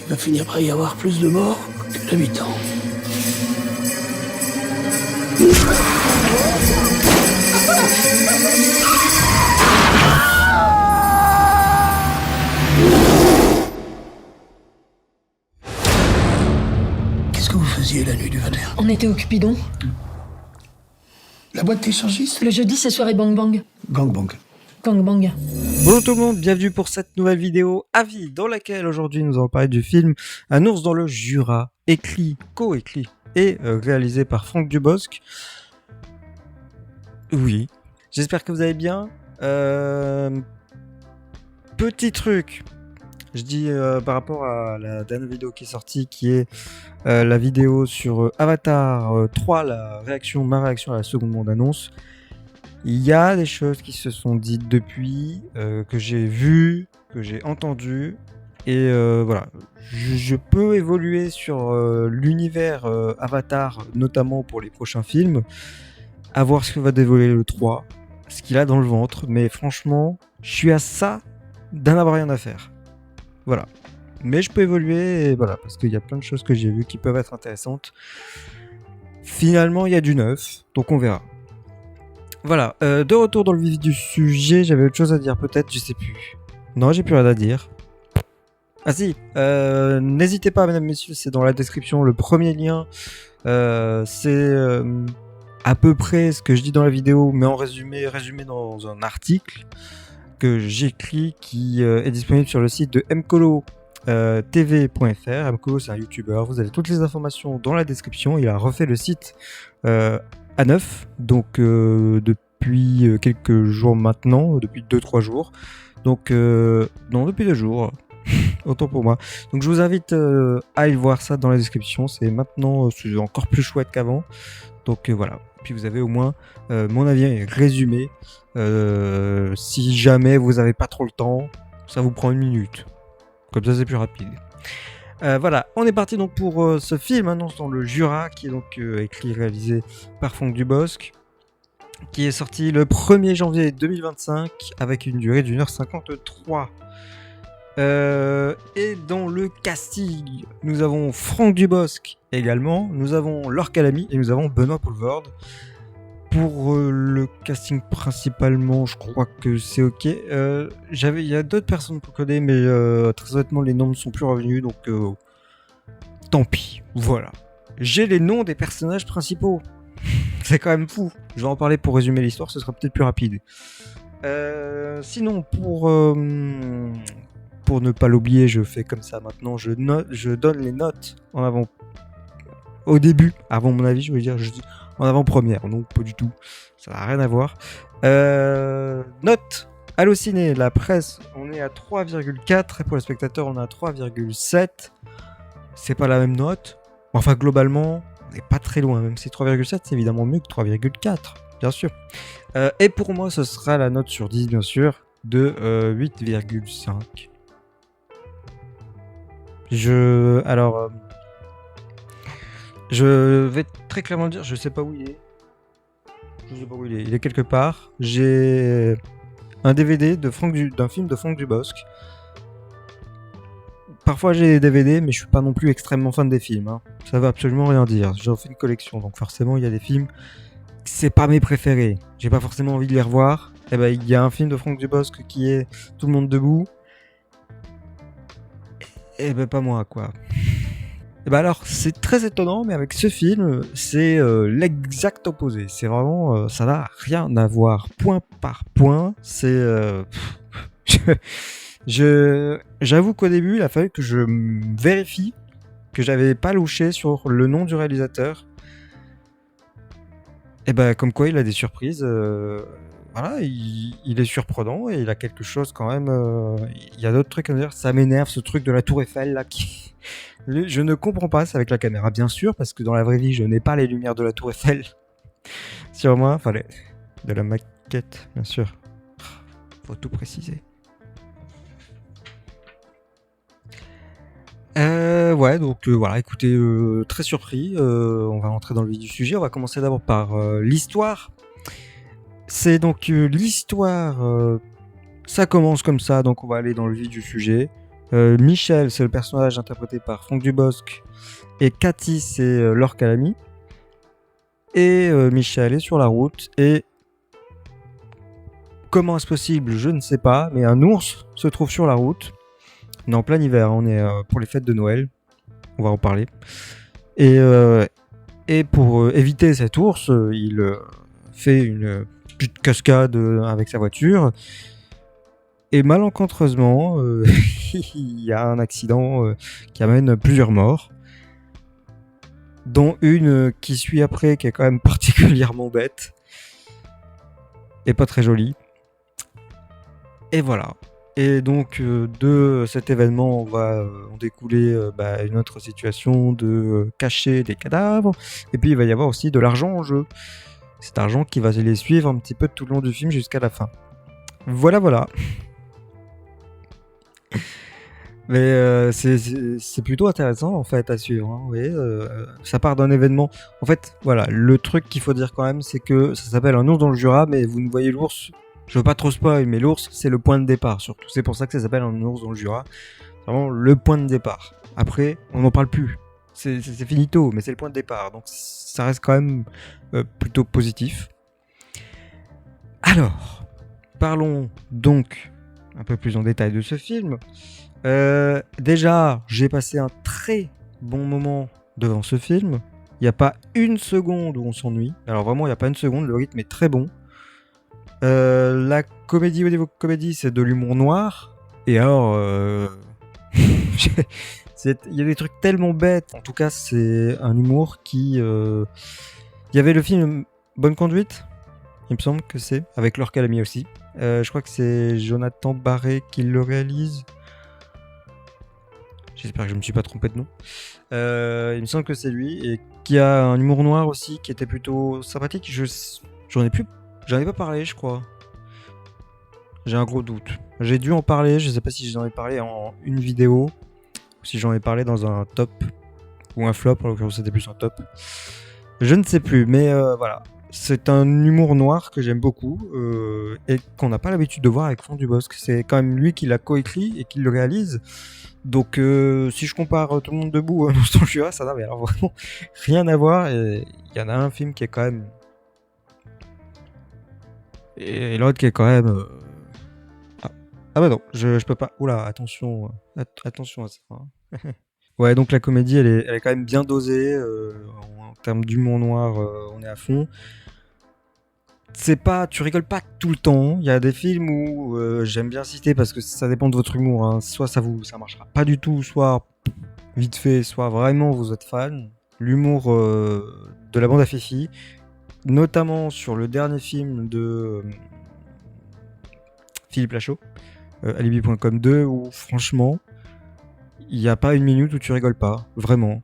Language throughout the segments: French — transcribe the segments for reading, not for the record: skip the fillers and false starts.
va finir par y avoir plus de morts que d'habitants. Qu'est-ce que vous faisiez la nuit du 21 ? On était au Cupidon. La boîte échangiste ? Le jeudi, c'est soirée Bang Bang. Gangbang. Gang Bang. Bonjour tout le monde, bienvenue pour cette nouvelle vidéo avis dans laquelle aujourd'hui nous allons parler du film Un ours dans le Jura, co-écrit et réalisé par Franck Dubosc. Oui, j'espère que vous allez bien. Petit truc, je dis par rapport à la dernière vidéo qui est sortie, qui est la vidéo sur Avatar 3, ma réaction à la seconde bande-annonce. Il y a des choses qui se sont dites depuis, que j'ai vues, que j'ai entendues, et voilà. Je peux évoluer sur l'univers Avatar, notamment pour les prochains films, à voir ce que va dévoiler le 3, ce qu'il a dans le ventre, mais franchement, je suis à ça d'en avoir rien à faire. Voilà. Mais je peux évoluer, et voilà, parce qu'il y a plein de choses que j'ai vues qui peuvent être intéressantes. Finalement, il y a du neuf, donc on verra. Voilà, de retour dans le vif du sujet, j'avais autre chose à dire peut-être, je sais plus. Non, j'ai plus rien à dire. Ah si, n'hésitez pas mesdames, messieurs, c'est dans la description, le premier lien, c'est à peu près ce que je dis dans la vidéo, mais en résumé dans un article que j'écris qui est disponible sur le site de mcolo tv.fr. Mcolo c'est un youtubeur, vous avez toutes les informations dans la description, il a refait le site à neuf, donc depuis quelques jours maintenant, depuis 2-3 jours, donc non, depuis 2 jours, autant pour moi. Donc je vous invite à aller voir ça dans la description, c'est maintenant c'est encore plus chouette qu'avant, donc voilà. Puis vous avez au moins mon avis résumé, si jamais vous n'avez pas trop le temps, ça vous prend 1 minute, comme ça c'est plus rapide. Voilà, on est parti donc pour ce film Un ours dans le Jura, qui est donc écrit et réalisé par Franck Dubosc, qui est sorti le 1er janvier 2025 avec une durée d'1h53. Et dans le casting, nous avons Franck Dubosc également, nous avons Laure Calamy et nous avons Benoît Poelvoorde. Pour le casting principalement, je crois que c'est ok. Il y a d'autres personnes pour coder, mais très honnêtement, les noms ne sont plus revenus, donc tant pis. Voilà. J'ai les noms des personnages principaux. C'est quand même fou. Je vais en parler pour résumer l'histoire, ce sera peut-être plus rapide. Sinon, pour ne pas l'oublier, je fais comme ça maintenant. Je donne les notes en avant. Au début, avant mon avis, je veux dire, en avant-première, non pas du tout, ça n'a rien à voir. Note Allociné, la presse, on est à 3,4 et pour les spectateurs on est à 3,7. C'est pas la même note, enfin globalement on n'est pas très loin, même si 3,7 c'est évidemment mieux que 3,4, bien sûr. Et pour moi ce sera la note sur 10 bien sûr, de 8,5. Je vais très clairement le dire, je sais pas où il est. Il est quelque part. J'ai un DVD d'un film de Franck Dubosc. Parfois j'ai des DVD, mais je suis pas non plus extrêmement fan des films. Hein. Ça veut absolument rien dire. J'en fais une collection, donc forcément il y a des films, c'est pas mes préférés. J'ai pas forcément envie de les revoir. Et ben il y a un film de Franck Dubosc qui est Tout le monde debout. Et ben pas moi quoi. Et bah alors, c'est très étonnant, mais avec ce film, c'est l'exact opposé. C'est vraiment, ça n'a rien à voir, point par point. C'est, j'avoue qu'au début, il a fallu que je vérifie que j'avais pas louché sur le nom du réalisateur. Et bah comme quoi, il a des surprises. Voilà, il est surprenant et il a quelque chose quand même. Il y a d'autres trucs à dire. Ça m'énerve ce truc de la Tour Eiffel là qui. Je ne comprends pas, c'est avec la caméra bien sûr, parce que dans la vraie vie, je n'ai pas les lumières de la Tour Eiffel sur moi, enfin de la maquette, bien sûr. Faut tout préciser. Ouais, donc voilà, écoutez, très surpris. On va rentrer dans le vif du sujet. On va commencer d'abord par l'histoire. C'est donc l'histoire. Ça commence comme ça, donc on va aller dans le vif du sujet. Michel, c'est le personnage interprété par Franck Dubosc. Et Cathy, c'est Laure Calamy. Et Michel est sur la route. Et comment est-ce possible? Je ne sais pas. Mais un ours se trouve sur la route. On est en plein hiver. On est pour les fêtes de Noël. On va en parler. Et pour éviter cet ours, il fait une petite cascade avec sa voiture. Et malencontreusement, il y a un accident qui amène plusieurs morts. Dont une qui suit après, qui est quand même particulièrement bête. Et pas très jolie. Et voilà. Et donc, de cet événement, on va en découler une autre situation de cacher des cadavres. Et puis, il va y avoir aussi de l'argent en jeu. Cet argent qui va les suivre un petit peu tout le long du film jusqu'à la fin. Voilà. Mais c'est plutôt intéressant en fait à suivre. Hein. Oui, ça part d'un événement. En fait, voilà, le truc qu'il faut dire quand même, c'est que ça s'appelle Un ours dans le Jura, mais vous ne voyez l'ours. Je veux pas trop spoil, mais l'ours, c'est le point de départ surtout. C'est pour ça que ça s'appelle Un ours dans le Jura. C'est vraiment le point de départ. Après, on n'en parle plus. C'est finito, mais c'est le point de départ. Donc ça reste quand même plutôt positif. Alors, parlons donc un peu plus en détail de ce film. Déjà, j'ai passé un très bon moment devant ce film. Il n'y a pas une seconde où on s'ennuie. Alors vraiment, il n'y a pas une seconde. Le rythme est très bon. La comédie au niveau comédie, c'est de l'humour noir. Et alors, il y a des trucs tellement bêtes. En tout cas, c'est un humour qui... Il y avait le film Bonne Conduite, il me semble que c'est, avec Laure Calamy aussi. Je crois que c'est Jonathan Barré qui le réalise. J'espère que je me suis pas trompé de nom. Il me semble que c'est lui. Et qui a un humour noir aussi, qui était plutôt sympathique. J'en ai pas parlé, je crois. J'ai un gros doute. J'ai dû en parler, je sais pas si j'en ai parlé en une vidéo, ou si j'en ai parlé dans un top, ou un flop, en l'occurrence c'était plus un top. Je ne sais plus, mais voilà. C'est un humour noir que j'aime beaucoup, et qu'on n'a pas l'habitude de voir avec Franck Dubosc. C'est quand même lui qui l'a coécrit et qui le réalise. Donc si je compare Tout le monde debout dans le Jura, ça n'avait alors vraiment rien à voir. Et il y en a un film qui est quand même... Et l'autre qui est quand même... Ah bah non, je peux pas. Oula, attention à ça. Hein. Ouais, donc la comédie, elle est quand même bien dosée. En termes d'humour noir, on est à fond. Tu rigoles pas tout le temps. Il y a des films où j'aime bien citer parce que ça dépend de votre humour. Hein. Soit ça marchera pas du tout, soit vite fait, soit vraiment vous êtes fan. L'humour de la bande à Fifi, notamment sur le dernier film de Philippe Lachaud, Alibi.com 2, où franchement, il n'y a pas une minute où tu rigoles pas, vraiment.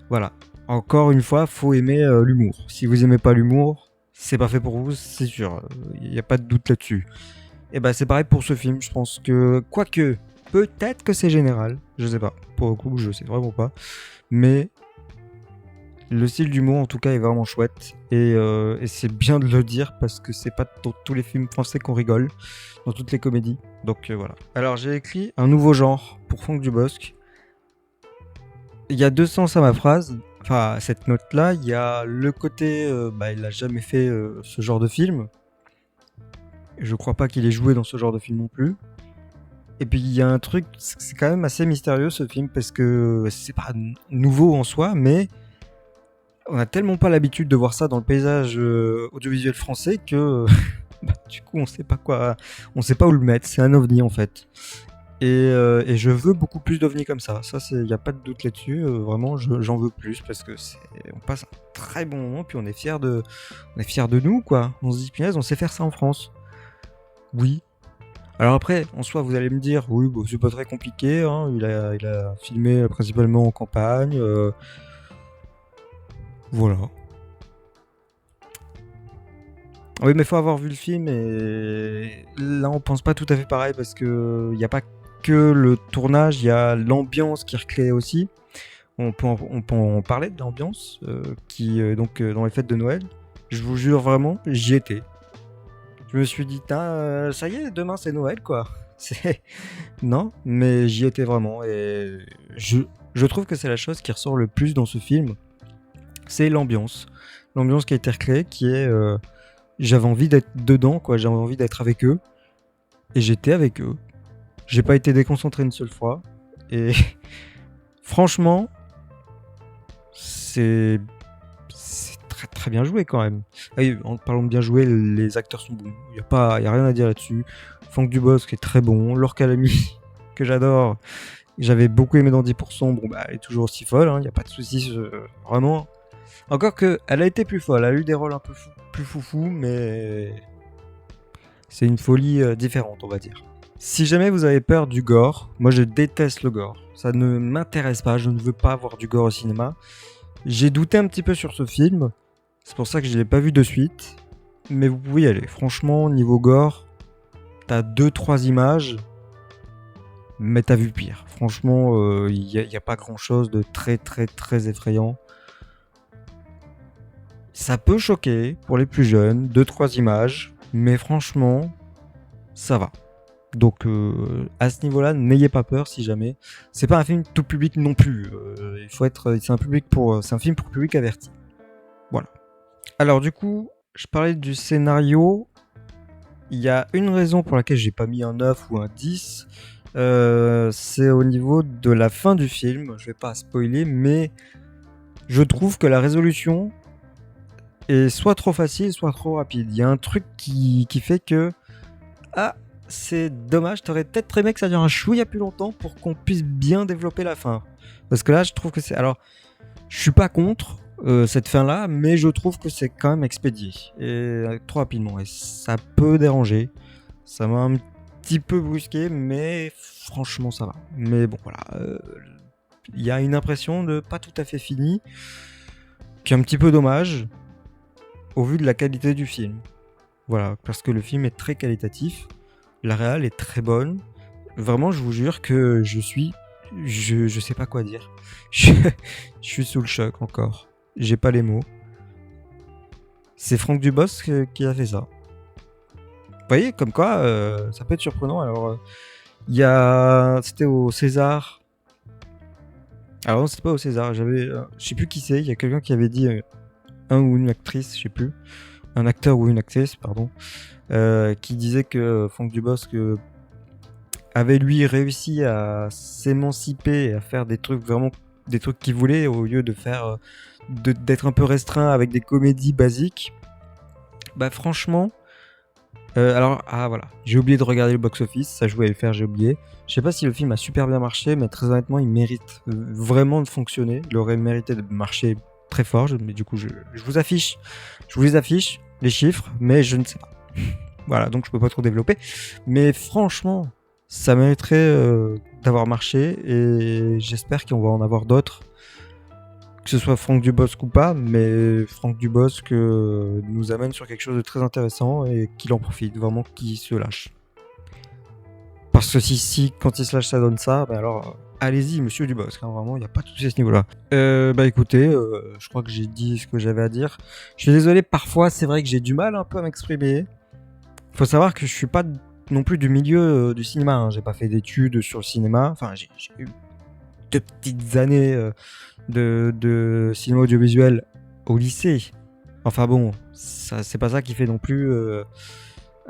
Voilà. Encore une fois, faut aimer l'humour. Si vous aimez pas l'humour, c'est pas fait pour vous, c'est sûr. Il n'y a pas de doute là-dessus. Et bah c'est pareil pour ce film. Je pense que, quoique, peut-être que c'est général. Je sais pas. Pour le coup, je sais vraiment pas. Mais le style d'humour, en tout cas, est vraiment chouette. Et c'est bien de le dire parce que c'est pas dans tous les films français qu'on rigole, dans toutes les comédies. Donc voilà. Alors j'ai écrit un nouveau genre pour Franck Dubosc. Il y a deux sens à ma phrase. Enfin, à cette note-là, il y a le côté, il a jamais fait ce genre de film. Je crois pas qu'il ait joué dans ce genre de film non plus. Et puis il y a un truc, c'est quand même assez mystérieux ce film parce que c'est pas nouveau en soi, mais on a tellement pas l'habitude de voir ça dans le paysage audiovisuel français que du coup on sait pas où le mettre. C'est un ovni en fait. Et je veux beaucoup plus d'ovnis comme ça. Ça, il n'y a pas de doute là-dessus. Vraiment, j'en veux plus parce que on passe un très bon moment. Puis on est fiers de nous, quoi. On se dit, punaise, on sait faire ça en France. Oui. Alors après, en soi, vous allez me dire, oui, bon, c'est pas très compliqué. Hein. Il a filmé principalement en campagne. Voilà. Oui, mais faut avoir vu le film et là, on pense pas tout à fait pareil parce que il n'y a pas que le tournage, il y a l'ambiance qui recrée aussi. On peut en parler de l'ambiance qui donc dans les fêtes de Noël. Je vous jure vraiment, j'y étais. Je me suis dit, ça y est, demain c'est Noël quoi. C'est non, mais j'y étais vraiment et je trouve que c'est la chose qui ressort le plus dans ce film, c'est l'ambiance. L'ambiance qui a été recréée, qui est j'avais envie d'être dedans, quoi. J'avais envie d'être avec eux et j'étais avec eux. J'ai pas été déconcentré une seule fois et franchement, c'est très très bien joué quand même. Ah oui, en parlant de bien joué, les acteurs sont bons. Y a rien à dire là-dessus. Franck Dubosc est très bon. Laure Calamy, que j'adore, j'avais beaucoup aimé dans 10%. Bon, bah, elle est toujours aussi folle, hein, y a pas de soucis, vraiment. Encore que, elle a été plus folle. Elle a eu des rôles un peu plus foufou, mais c'est une folie différente, on va dire. Si jamais vous avez peur du gore, moi je déteste le gore. Ça ne m'intéresse pas, je ne veux pas voir du gore au cinéma. J'ai douté un petit peu sur ce film, c'est pour ça que je l'ai pas vu de suite. Mais vous pouvez y aller. Franchement, niveau gore, t'as 2-3 images, mais t'as vu pire. Franchement, y a pas grand chose de très très très effrayant. Ça peut choquer pour les plus jeunes, 2-3 images, mais franchement, ça va. Donc à ce niveau-là, n'ayez pas peur si jamais. C'est pas un film tout public non plus. Il faut être, c'est un film pour public averti. Voilà. Alors du coup, je parlais du scénario. Il y a une raison pour laquelle j'ai pas mis un 9 ou un 10. C'est au niveau de la fin du film. Je vais pas spoiler, mais je trouve que la résolution est soit trop facile, soit trop rapide. Il y a un truc qui fait que c'est dommage, t'aurais peut-être aimé que ça dure un chouïa plus longtemps pour qu'on puisse bien développer la fin. Parce que là, je trouve que c'est... Alors, je suis pas contre cette fin-là, mais je trouve que c'est quand même expédié. Et trop rapidement. Et ça peut déranger. Ça m'a un petit peu brusqué, mais franchement, ça va. Mais bon, voilà. Il y a une impression de pas tout à fait fini, qui est un petit peu dommage, au vu de la qualité du film. Voilà, parce que le film est très qualitatif. La réal est très bonne. Vraiment, je vous jure que je sais pas quoi dire. Je suis sous le choc encore. J'ai pas les mots. C'est Franck Dubosc qui a fait ça. Vous voyez, comme quoi, ça peut être surprenant. Alors, c'était au César. Alors non, c'était pas au César. Je sais plus qui c'est. Il y a quelqu'un qui avait dit un ou une actrice, je sais plus. Un acteur ou une actrice, pardon. Qui disait que Franck Dubosc avait lui réussi à s'émanciper et à faire des trucs qu'il voulait au lieu de faire d'être un peu restreint avec des comédies basiques. Bah franchement, voilà, j'ai oublié de regarder le box-office, ça je voulais le faire, j'ai oublié. Je sais pas si le film a super bien marché, mais très honnêtement, il mérite vraiment de fonctionner. Il aurait mérité de marcher très fort, mais du coup, je vous les affiche, les chiffres, mais je ne sais pas. Voilà, donc je peux pas trop développer. Mais franchement, ça mériterait d'avoir marché et j'espère qu'on va en avoir d'autres. Que ce soit Franck Dubosc ou pas, mais Franck Dubosc nous amène sur quelque chose de très intéressant et qu'il en profite, vraiment qu'il se lâche. Parce que si quand il se lâche ça donne ça, bah alors allez-y monsieur Dubosc, hein, vraiment il n'y a pas de souci à ce niveau-là. Bah écoutez, je crois que j'ai dit ce que j'avais à dire. Je suis désolé, parfois c'est vrai que j'ai du mal un peu à m'exprimer. Faut savoir que je suis pas non plus du milieu du cinéma, hein. J'ai pas fait d'études sur le cinéma, enfin j'ai eu 2 petites années de cinéma audiovisuel au lycée. Enfin bon, ça, c'est pas ça qui fait non plus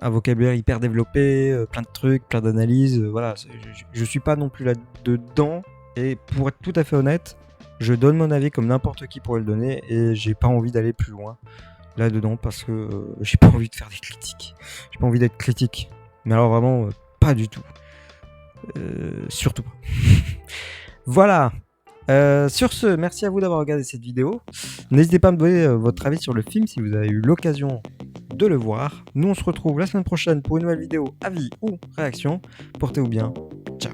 un vocabulaire hyper développé, plein de trucs, plein d'analyses, voilà. Je suis pas non plus là-dedans, et pour être tout à fait honnête, je donne mon avis comme n'importe qui pourrait le donner, et j'ai pas envie d'aller plus loin là-dedans, parce que j'ai pas envie de faire des critiques. J'ai pas envie d'être critique. Mais alors vraiment, pas du tout. Surtout pas. Voilà. Sur ce, merci à vous d'avoir regardé cette vidéo. N'hésitez pas à me donner votre avis sur le film si vous avez eu l'occasion de le voir. Nous on se retrouve la semaine prochaine pour une nouvelle vidéo, avis ou réaction. Portez-vous bien. Ciao.